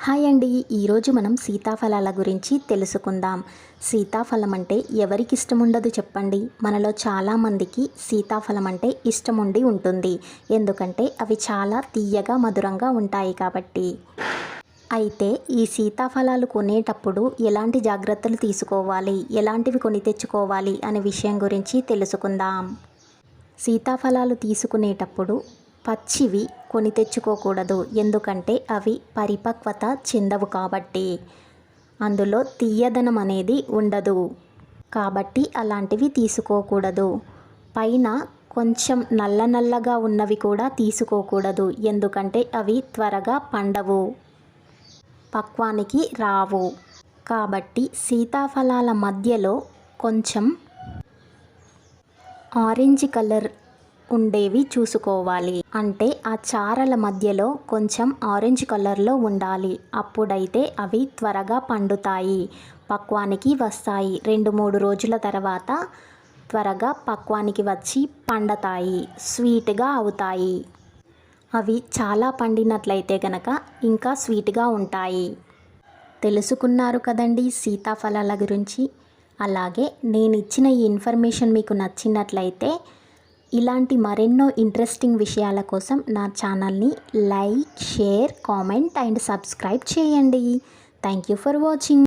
Hi అండి. ఈరోజు మనం సీతాఫలాల గురించి తెలుసుకుందాం. సీతాఫలం అంటే ఎవరికి ఇష్టం ఉండదు చెప్పండి. మనలో చాలామందికి సీతాఫలం అంటే ఇష్టం ఉండి ఉంటుంది. ఎందుకంటే అవి చాలా తీయగా మధురంగా ఉంటాయి కాబట్టి. అయితే ఈ సీతాఫలాలు కొనేటప్పుడు ఎలాంటి జాగ్రత్తలు తీసుకోవాలి, ఎలాంటివి కొని తెచ్చుకోవాలి అనే విషయం గురించి తెలుసుకుందాం. సీతాఫలాలు తీసుకునేటప్పుడు పచ్చివి కొని తెచ్చుకోకూడదు. ఎందుకంటే అవి పరిపక్వత చెందవు కాబట్టి. అందులో తీయదనం అనేది ఉండదు కాబట్టి అలాంటివి తీసుకోకూడదు. పైన కొంచెం నల్ల నల్లగా ఉన్నవి కూడా తీసుకోకూడదు. ఎందుకంటే అవి త్వరగా పండవు, పక్వానికి రావు. కాబట్టి సీతాఫలాల మధ్యలో కొంచెం ఆరెంజ్ కలర్ ఉండేవి చూసుకోవాలి. అంటే ఆ చారల మధ్యలో కొంచెం ఆరెంజ్ కలర్లో ఉండాలి. అప్పుడైతే అవి త్వరగా పండుతాయి, పక్వానికి వస్తాయి. 2-3 రోజుల తర్వాత త్వరగా పక్వానికి వచ్చి పండుతాయి, స్వీట్గా అవుతాయి. అవి చాలా పండినట్లయితే గనక ఇంకా స్వీట్గా ఉంటాయి. తెలుసుకున్నారు కదండి సీతాఫలాల గురించి. అలాగే నేను ఇచ్చిన ఈ ఇన్ఫర్మేషన్ మీకు నచ్చినట్లయితే ఇలాంటి మరెన్నో ఇంట్రెస్టింగ్ విషయాల కోసం నా ఛానల్ని like, share, comment and subscribe చేయండి. Thank you for watching.